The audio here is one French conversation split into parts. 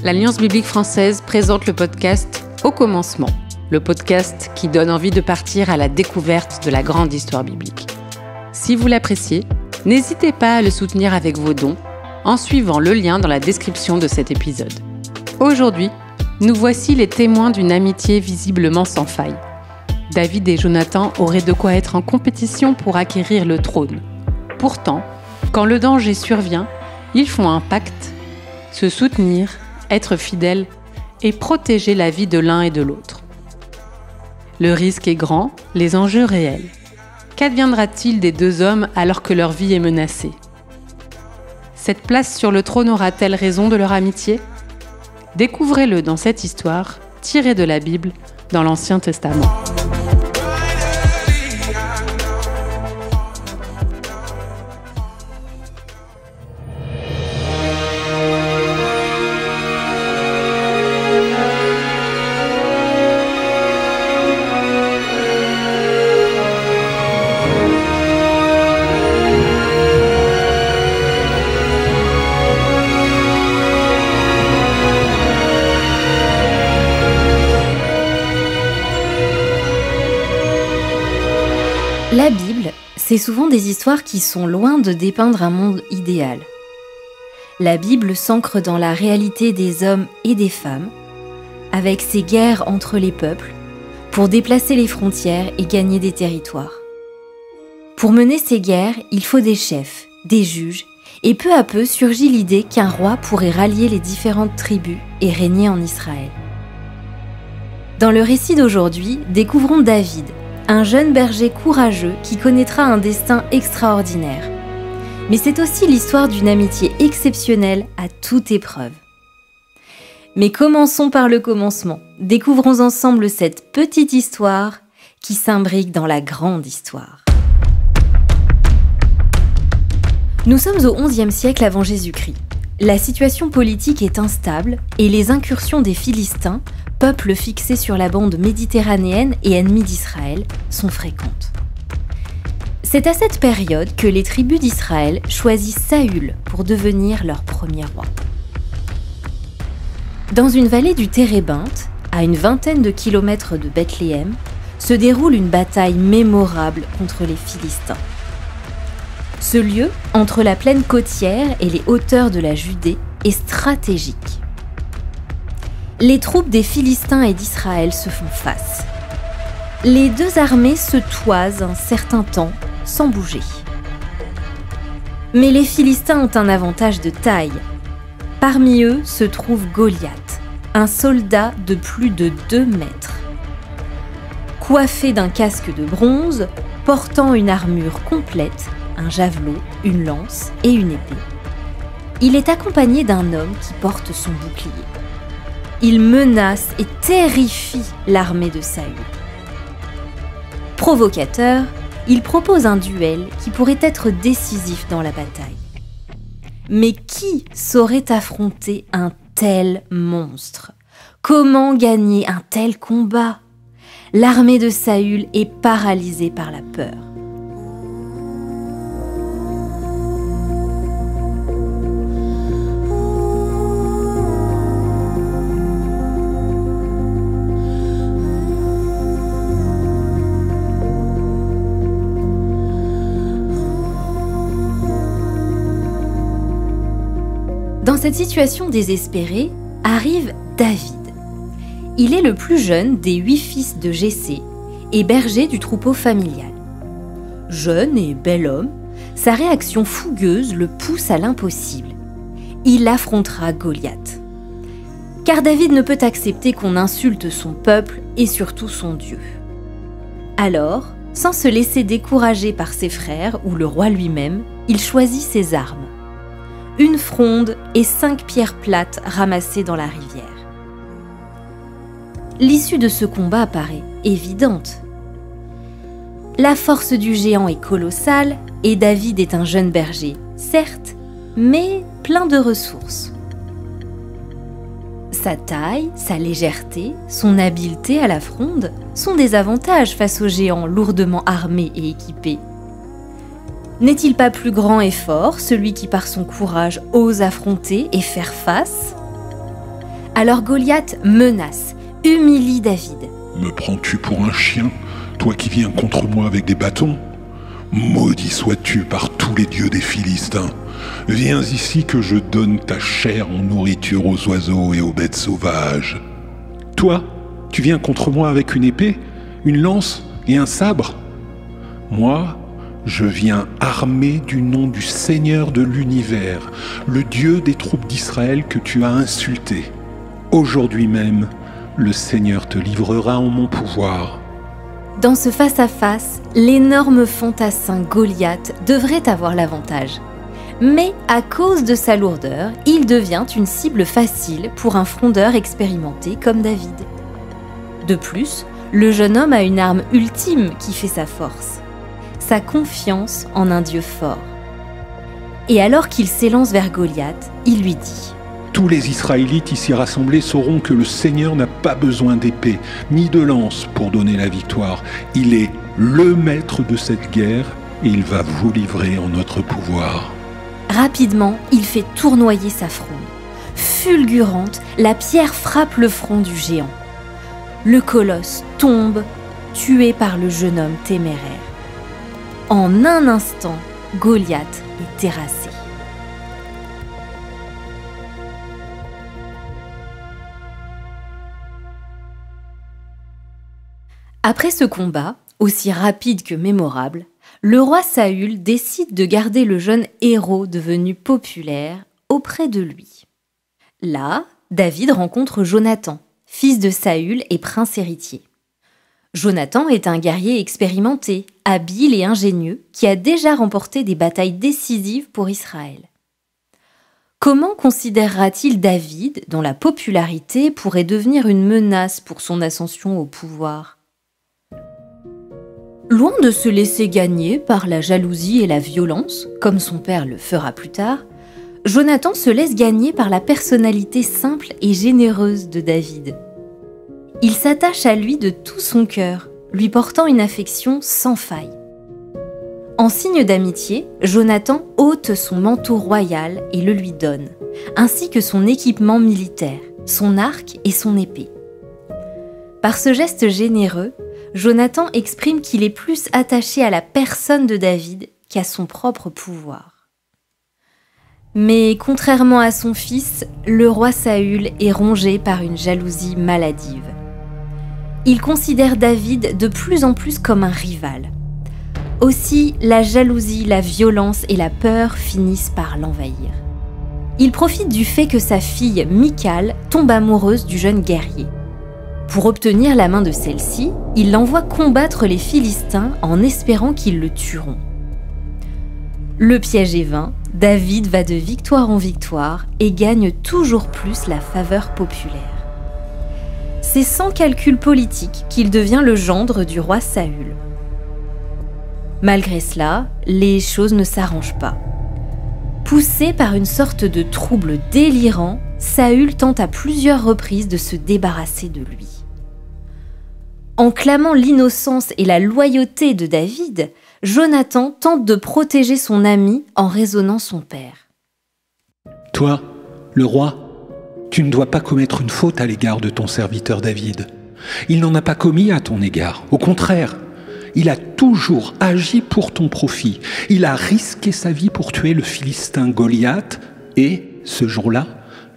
l'Alliance biblique française présente le podcast Au commencement, le podcast qui donne envie de partir à la découverte de la grande histoire biblique. Si vous l'appréciez, n'hésitez pas à le soutenir avec vos dons en suivant le lien dans la description de cet épisode. Aujourd'hui, nous voici les témoins d'une amitié visiblement sans faille. David et Jonathan auraient de quoi être en compétition pour acquérir le trône. Pourtant, quand le danger survient, ils font un pacte, se soutenir, être fidèles et protéger la vie de l'un et de l'autre. Le risque est grand, les enjeux réels. Qu'adviendra-t-il des deux hommes alors que leur vie est menacée ? Cette place sur le trône aura-t-elle raison de leur amitié ? Découvrez-le dans cette histoire, tirée de la Bible, dans l'Ancien Testament. La Bible, c'est souvent des histoires qui sont loin de dépeindre un monde idéal. La Bible s'ancre dans la réalité des hommes et des femmes, avec ses guerres entre les peuples, pour déplacer les frontières et gagner des territoires. Pour mener ces guerres, il faut des chefs, des juges, et peu à peu surgit l'idée qu'un roi pourrait rallier les différentes tribus et régner en Israël. Dans le récit d'aujourd'hui, découvrons David, un jeune berger courageux qui connaîtra un destin extraordinaire. Mais c'est aussi l'histoire d'une amitié exceptionnelle à toute épreuve. Mais commençons par le commencement. Découvrons ensemble cette petite histoire qui s'imbrique dans la grande histoire. Nous sommes au XIe siècle avant Jésus-Christ. La situation politique est instable et les incursions des Philistins, peuple fixé sur la bande méditerranéenne et ennemi d'Israël, sont fréquentes. C'est à cette période que les tribus d'Israël choisissent Saül pour devenir leur premier roi. Dans une vallée du Térébinthe, à une vingtaine de kilomètres de Bethléem, se déroule une bataille mémorable contre les Philistins. Ce lieu, entre la plaine côtière et les hauteurs de la Judée, est stratégique. Les troupes des Philistins et d'Israël se font face. Les deux armées se toisent un certain temps sans bouger. Mais les Philistins ont un avantage de taille. Parmi eux se trouve Goliath, un soldat de plus de 2 mètres. Coiffé d'un casque de bronze, portant une armure complète, un javelot, une lance et une épée, il est accompagné d'un homme qui porte son bouclier. Il menace et terrifie l'armée de Saül. Provocateur, il propose un duel qui pourrait être décisif dans la bataille. Mais qui saurait affronter un tel monstre ? Comment gagner un tel combat ? L'armée de Saül est paralysée par la peur. Dans cette situation désespérée, arrive David. Il est le plus jeune des 8 fils de Jessé et berger du troupeau familial. Jeune et bel homme, sa réaction fougueuse le pousse à l'impossible. Il affrontera Goliath. Car David ne peut accepter qu'on insulte son peuple et surtout son Dieu. Alors, sans se laisser décourager par ses frères ou le roi lui-même, il choisit ses armes. Une fronde et 5 pierres plates ramassées dans la rivière. L'issue de ce combat paraît évidente. La force du géant est colossale et David est un jeune berger, certes, mais plein de ressources. Sa taille, sa légèreté, son habileté à la fronde sont des avantages face au géant lourdement armé et équipé. N'est-il pas plus grand et fort, celui qui par son courage ose affronter et faire face ? Alors Goliath menace, humilie David. Me prends-tu pour un chien, toi qui viens contre moi avec des bâtons ? Maudit sois-tu par tous les dieux des Philistins. Viens ici que je donne ta chair en nourriture aux oiseaux et aux bêtes sauvages. Toi, tu viens contre moi avec une épée, une lance et un sabre ? Moi, je viens armé du nom du Seigneur de l'univers, le Dieu des troupes d'Israël que tu as insulté. Aujourd'hui même, le Seigneur te livrera en mon pouvoir. Dans ce face-à-face, l'énorme fantassin Goliath devrait avoir l'avantage. Mais à cause de sa lourdeur, il devient une cible facile pour un frondeur expérimenté comme David. De plus, le jeune homme a une arme ultime qui fait sa force, sa confiance en un Dieu fort. Et alors qu'il s'élance vers Goliath, il lui dit : Tous les Israélites ici rassemblés sauront que le Seigneur n'a pas besoin d'épée ni de lance pour donner la victoire. Il est le maître de cette guerre et il va vous livrer en notre pouvoir. Rapidement, il fait tournoyer sa fronde. Fulgurante, la pierre frappe le front du géant. Le colosse tombe, tué par le jeune homme téméraire. En un instant, Goliath est terrassé. Après ce combat, aussi rapide que mémorable, le roi Saül décide de garder le jeune héros devenu populaire auprès de lui. Là, David rencontre Jonathan, fils de Saül et prince héritier. Jonathan est un guerrier expérimenté, habile et ingénieux qui a déjà remporté des batailles décisives pour Israël. Comment considérera-t-il David, dont la popularité pourrait devenir une menace pour son ascension au pouvoir ? Loin de se laisser gagner par la jalousie et la violence, comme son père le fera plus tard, Jonathan se laisse gagner par la personnalité simple et généreuse de David. Il s'attache à lui de tout son cœur, lui portant une affection sans faille. En signe d'amitié, Jonathan ôte son manteau royal et le lui donne, ainsi que son équipement militaire, son arc et son épée. Par ce geste généreux, Jonathan exprime qu'il est plus attaché à la personne de David qu'à son propre pouvoir. Mais contrairement à son fils, le roi Saül est rongé par une jalousie maladive. Il considère David de plus en plus comme un rival. Aussi, la jalousie, la violence et la peur finissent par l'envahir. Il profite du fait que sa fille, Michal, tombe amoureuse du jeune guerrier. Pour obtenir la main de celle-ci, il l'envoie combattre les Philistins en espérant qu'ils le tueront. Le piège est vain, David va de victoire en victoire et gagne toujours plus la faveur populaire. C'est sans calcul politique qu'il devient le gendre du roi Saül. Malgré cela, les choses ne s'arrangent pas. Poussé par une sorte de trouble délirant, Saül tente à plusieurs reprises de se débarrasser de lui. En clamant l'innocence et la loyauté de David, Jonathan tente de protéger son ami en raisonnant son père. Toi, le roi, tu ne dois pas commettre une faute à l'égard de ton serviteur David. Il n'en a pas commis à ton égard. Au contraire, il a toujours agi pour ton profit. Il a risqué sa vie pour tuer le Philistin Goliath et, ce jour-là,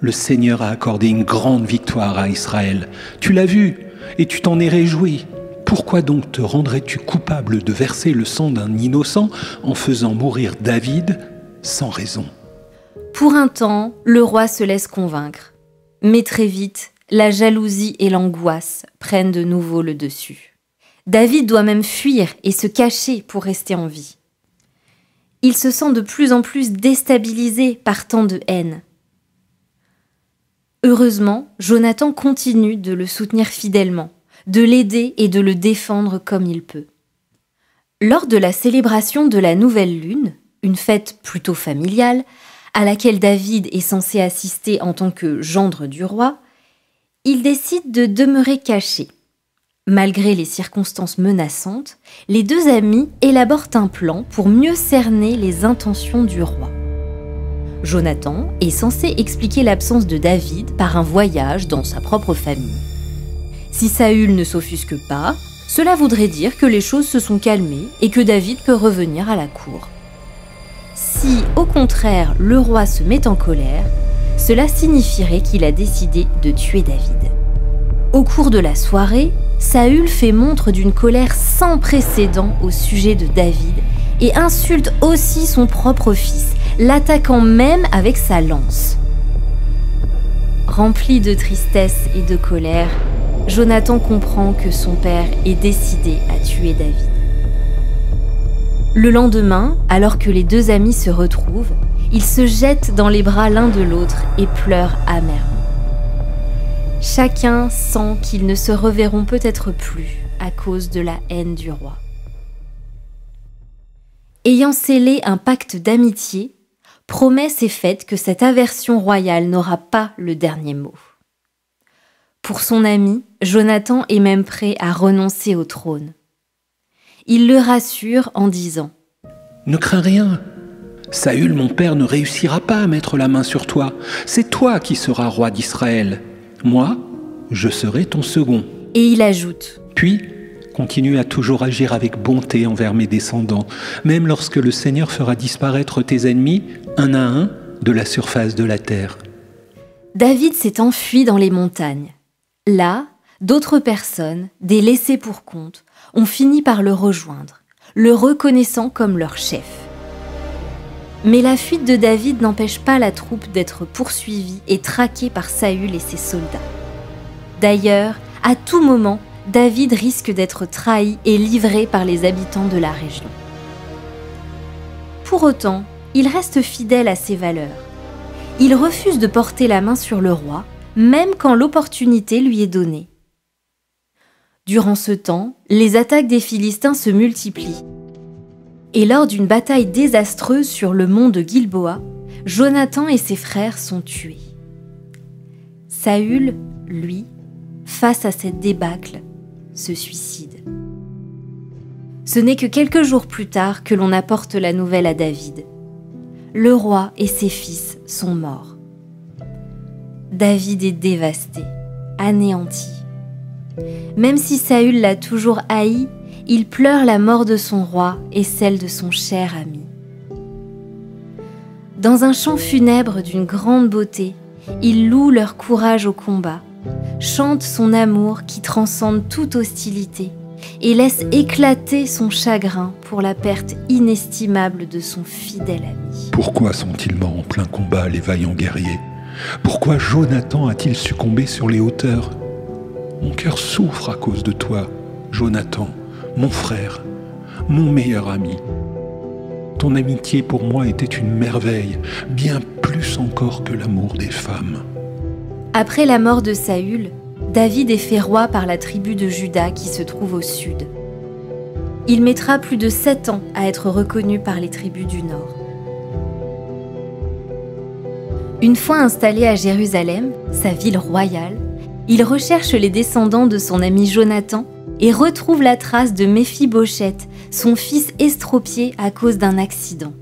le Seigneur a accordé une grande victoire à Israël. Tu l'as vu et tu t'en es réjoui. Pourquoi donc te rendrais-tu coupable de verser le sang d'un innocent en faisant mourir David sans raison ? Pour un temps, le roi se laisse convaincre. Mais très vite, la jalousie et l'angoisse prennent de nouveau le dessus. David doit même fuir et se cacher pour rester en vie. Il se sent de plus en plus déstabilisé par tant de haine. Heureusement, Jonathan continue de le soutenir fidèlement, de l'aider et de le défendre comme il peut. Lors de la célébration de la nouvelle lune, une fête plutôt familiale, à laquelle David est censé assister en tant que gendre du roi, il décide de demeurer caché. Malgré les circonstances menaçantes, les deux amis élaborent un plan pour mieux cerner les intentions du roi. Jonathan est censé expliquer l'absence de David par un voyage dans sa propre famille. Si Saül ne s'offusque pas, cela voudrait dire que les choses se sont calmées et que David peut revenir à la cour. Si, au contraire, le roi se met en colère, cela signifierait qu'il a décidé de tuer David. Au cours de la soirée, Saül fait montre d'une colère sans précédent au sujet de David et insulte aussi son propre fils, l'attaquant même avec sa lance. Rempli de tristesse et de colère, Jonathan comprend que son père est décidé à tuer David. Le lendemain, alors que les deux amis se retrouvent, ils se jettent dans les bras l'un de l'autre et pleurent amèrement. Chacun sent qu'ils ne se reverront peut-être plus à cause de la haine du roi. Ayant scellé un pacte d'amitié, promesse est faite que cette aversion royale n'aura pas le dernier mot. Pour son ami, Jonathan est même prêt à renoncer au trône. Il le rassure en disant « Ne crains rien. Saül, mon père, ne réussira pas à mettre la main sur toi. C'est toi qui seras roi d'Israël. Moi, je serai ton second. » Et il ajoute « Puis, continue à toujours agir avec bonté envers mes descendants, même lorsque le Seigneur fera disparaître tes ennemis, un à un, de la surface de la terre. » David s'est enfui dans les montagnes. Là, d'autres personnes, des laissés pour compte, ont fini par le rejoindre, le reconnaissant comme leur chef. Mais la fuite de David n'empêche pas la troupe d'être poursuivie et traquée par Saül et ses soldats. D'ailleurs, à tout moment, David risque d'être trahi et livré par les habitants de la région. Pour autant, il reste fidèle à ses valeurs. Il refuse de porter la main sur le roi, même quand l'opportunité lui est donnée. Durant ce temps, les attaques des Philistins se multiplient. Et lors d'une bataille désastreuse sur le mont de Gilboa, Jonathan et ses frères sont tués. Saül, lui, face à cette débâcle, se suicide. Ce n'est que quelques jours plus tard que l'on apporte la nouvelle à David. Le roi et ses fils sont morts. David est dévasté, anéanti. Même si Saül l'a toujours haï, il pleure la mort de son roi et celle de son cher ami. Dans un chant funèbre d'une grande beauté, il loue leur courage au combat, chante son amour qui transcende toute hostilité et laisse éclater son chagrin pour la perte inestimable de son fidèle ami. Pourquoi sont-ils morts en plein combat, les vaillants guerriers? Pourquoi Jonathan a-t-il succombé sur les hauteurs? Mon cœur souffre à cause de toi, Jonathan, mon frère, mon meilleur ami. Ton amitié pour moi était une merveille, bien plus encore que l'amour des femmes. Après la mort de Saül, David est fait roi par la tribu de Juda qui se trouve au sud. Il mettra plus de 7 ans à être reconnu par les tribus du nord. Une fois installé à Jérusalem, sa ville royale, il recherche les descendants de son ami Jonathan et retrouve la trace de Méphibosheth, son fils estropié à cause d'un accident.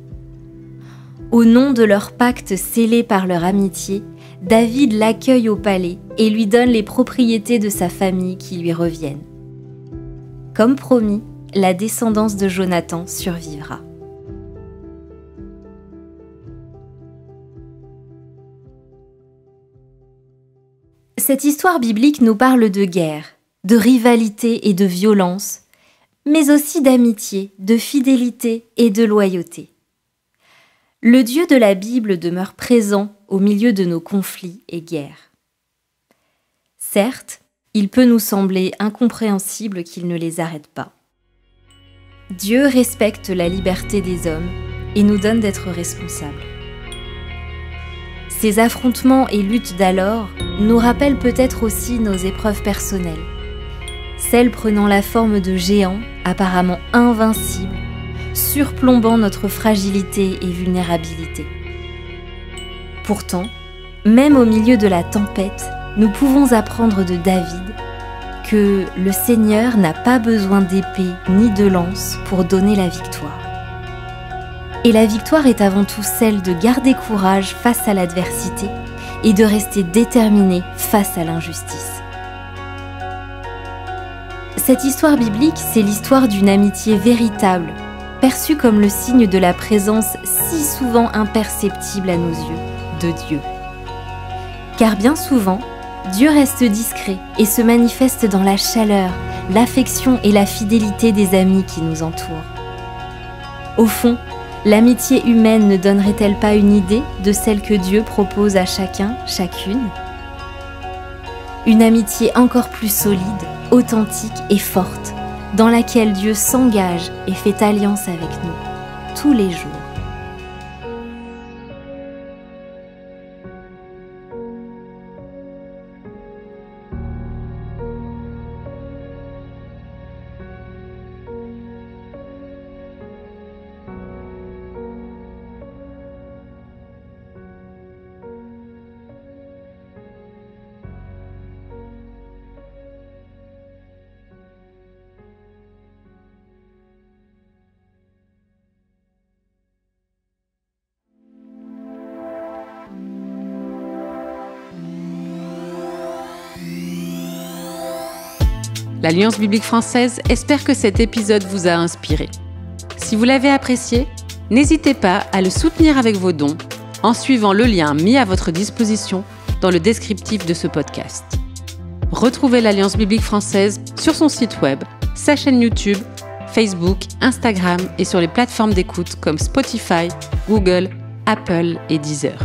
Au nom de leur pacte scellé par leur amitié, David l'accueille au palais et lui donne les propriétés de sa famille qui lui reviennent. Comme promis, la descendance de Jonathan survivra. Cette histoire biblique nous parle de guerre, de rivalité et de violence, mais aussi d'amitié, de fidélité et de loyauté. Le Dieu de la Bible demeure présent au milieu de nos conflits et guerres. Certes, il peut nous sembler incompréhensible qu'il ne les arrête pas. Dieu respecte la liberté des hommes et nous donne d'être responsables. Ces affrontements et luttes d'alors nous rappellent peut-être aussi nos épreuves personnelles, celles prenant la forme de géants apparemment invincibles, surplombant notre fragilité et vulnérabilité. Pourtant, même au milieu de la tempête, nous pouvons apprendre de David que le Seigneur n'a pas besoin d'épée ni de lance pour donner la victoire. Et la victoire est avant tout celle de garder courage face à l'adversité et de rester déterminé face à l'injustice. Cette histoire biblique, c'est l'histoire d'une amitié véritable, perçue comme le signe de la présence si souvent imperceptible à nos yeux de Dieu. Car bien souvent, Dieu reste discret et se manifeste dans la chaleur, l'affection et la fidélité des amis qui nous entourent. Au fond, l'amitié humaine ne donnerait-elle pas une idée de celle que Dieu propose à chacun, chacune ? Une amitié encore plus solide, authentique et forte, dans laquelle Dieu s'engage et fait alliance avec nous, tous les jours. L'Alliance biblique française espère que cet épisode vous a inspiré. Si vous l'avez apprécié, n'hésitez pas à le soutenir avec vos dons en suivant le lien mis à votre disposition dans le descriptif de ce podcast. Retrouvez l'Alliance biblique française sur son site web, sa chaîne YouTube, Facebook, Instagram et sur les plateformes d'écoute comme Spotify, Google, Apple et Deezer.